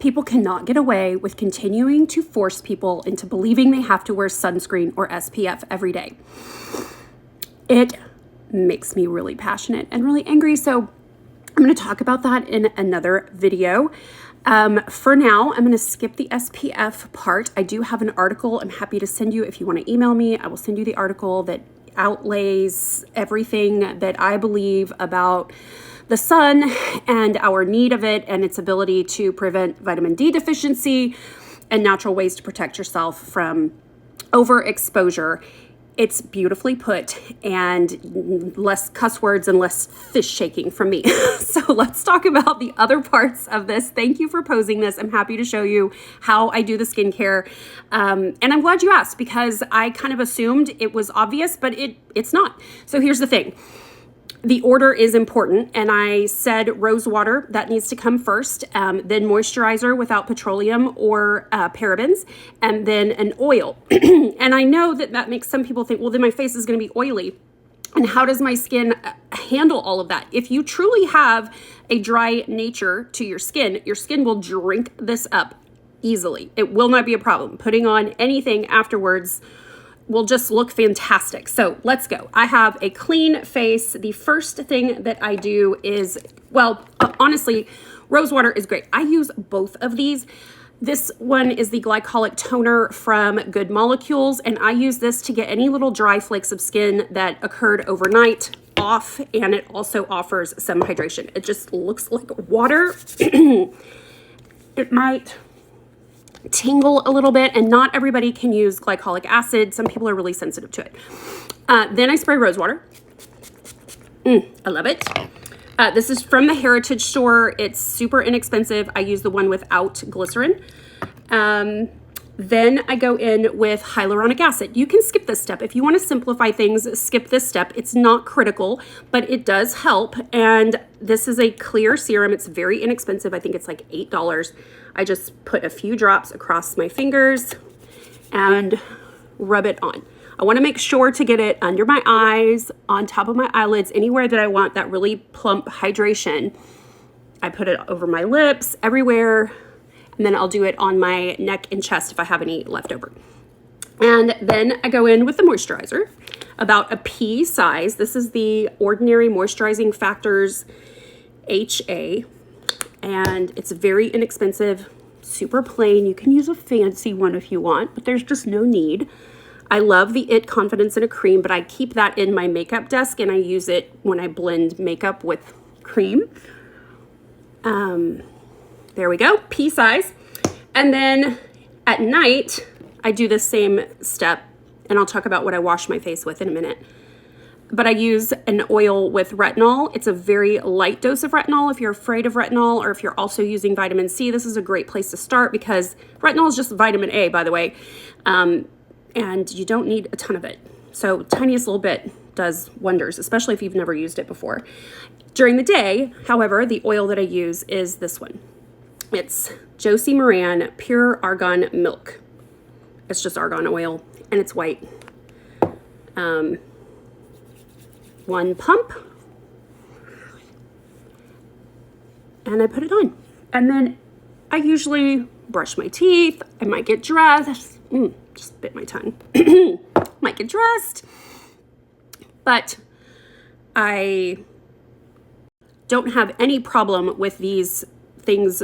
People cannot get away with continuing to force people into believing they have to wear sunscreen or SPF every day. It makes me really passionate and really angry. So I'm going to talk about that in another video. For now, I'm going to skip the SPF part. I do have an article I'm happy to send you. If you want to email me, I will send you the article that outlays everything that I believe about the sun and our need of it and its ability to prevent vitamin D deficiency and natural ways to protect yourself from overexposure. It's beautifully put and less cuss words and less fish shaking from me. So let's talk about the other parts of this. Thank you for posing this. I'm happy to show you how I do the skincare. And I'm glad you asked because I kind of assumed it was obvious, but it's not. So here's the thing. The order is important, and I said rose water, that needs to come first, then moisturizer without petroleum or parabens, and then an oil. And I know that makes some people think, well, then my face is going to be oily. And how does my skin handle all of that? If you truly have a dry nature to your skin will drink this up easily. It will not be a problem. Putting on anything afterwards will just look fantastic. So let's go. I have a clean face. The first thing that I do is, honestly, rose water is great. I use both of these. This one is the glycolic toner from Good Molecules, and I use this to get any little dry flakes of skin that occurred overnight off, and it also offers some hydration. It just looks like water. It might tingle a little bit, and not everybody can use glycolic acid. Some people are really sensitive to it. Then I spray rose water. I love it. This is from the Heritage Store. It's super inexpensive. I use the one without glycerin. Then I go in with hyaluronic acid. You can skip this step. If you want to simplify things, skip this step. It's not critical, but it does help. And this is a clear serum. It's very inexpensive. I think it's like $8. I just put a few drops across my fingers and rub it on. I want to make sure to get it under my eyes, on top of my eyelids, anywhere that I want that really plump hydration. I put it over my lips, everywhere, and then I'll do it on my neck and chest if I have any left over. And then I go in with the moisturizer, about a pea size. This is the Ordinary Moisturizing Factors HA, and it's very inexpensive, super plain. You can use a fancy one if you want, but there's just no need. I love the IT Confidence in a Cream, but I keep that in my makeup desk, and I use it when I blend makeup with cream. There we go, pea size. And then at night, I do the same step, and I'll talk about what I wash my face with in a minute. But I use an oil with retinol. It's a very light dose of retinol. If you're afraid of retinol, or if you're also using vitamin C, this is a great place to start because retinol is just vitamin A, by the way. And you don't need a ton of it. So tiniest little bit does wonders, especially if you've never used it before. During the day, however, the oil that I use is this one. It's Josie Maran Pure Argan Milk. It's just argan oil, and it's white. One pump, and I put it on. And then I usually brush my teeth. I might get dressed. Just bit my tongue. Might get dressed. But I don't have any problem with these things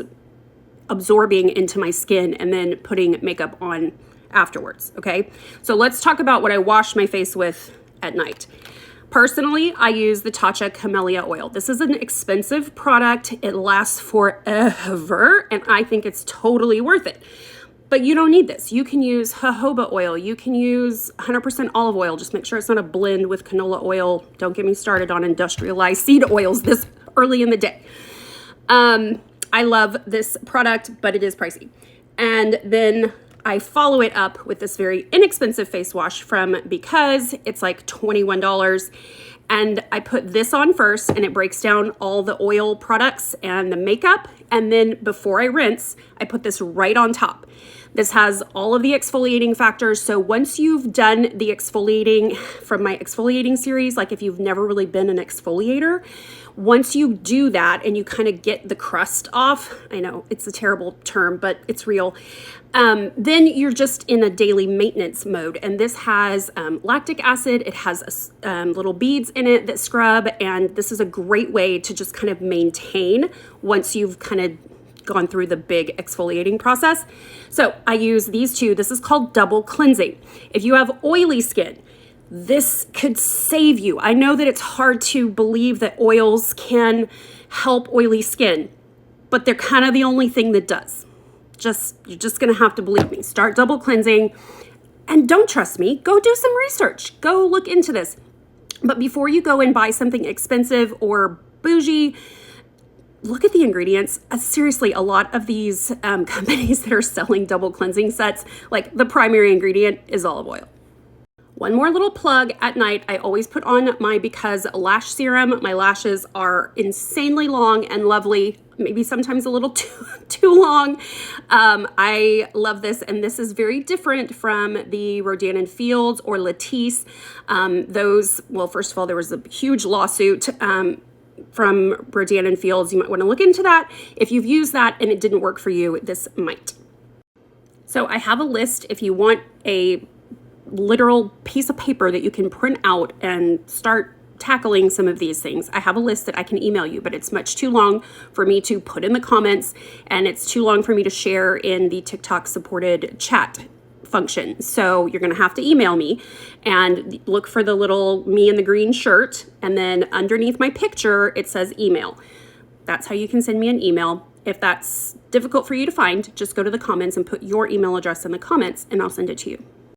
absorbing into my skin and then putting makeup on afterwards, okay? So let's talk about what I wash my face with at night. Personally, I use the Tatcha Camellia Oil. This is an expensive product. It lasts forever, and I think it's totally worth it. But you don't need this. You can use jojoba oil. You can use 100% olive oil. Just make sure it's not a blend with canola oil. Don't get me started on industrialized seed oils this early in the day. I love this product, but it is pricey. And then I follow it up with this very inexpensive face wash from Because. It's like $21. And I put this on first, and it breaks down all the oil products and the makeup, And then before I rinse, I put this right on top. This has all of the exfoliating factors. So once you've done the exfoliating from my exfoliating series, like if you've never really been an exfoliator, once you do that and you kind of get the crust off, I know it's a terrible term, but it's real, then you're just in a daily maintenance mode. And this has lactic acid, it has little beads in it that scrub, and this is a great way to just kind of maintain once you've kind of gone through the big exfoliating process. So I use these two. This is called double cleansing. If you have oily skin, this could save you. I know that it's hard to believe that oils can help oily skin, but they're kind of the only thing that does. You're just gonna have to believe me. Start double cleansing, and don't trust me, go do some research. Go look into this. But before you go and buy something expensive or bougie, look at the ingredients. Seriously, a lot of these companies that are selling double cleansing sets, like the primary ingredient is olive oil. One more little plug. At night, I always put on my Because Lash Serum. My lashes are insanely long and lovely, maybe sometimes a little too long. I love this, and this is very different from the Rodan & Fields or Latisse. Well, first of all, there was a huge lawsuit from Rodan & Fields. You might want to look into that. If you've used that and it didn't work for you, this might. So I have a list if you want a literal piece of paper that you can print out and start tackling some of these things. I have a list that I can email you, but it's much too long for me to put in the comments, and it's too long for me to share in the TikTok supported chat function. So you're going to have to email me and look for the little me in the green shirt, and then underneath my picture it says email. That's how you can send me an email. If that's difficult for you to find, just go to the comments and put your email address in the comments and I'll send it to you.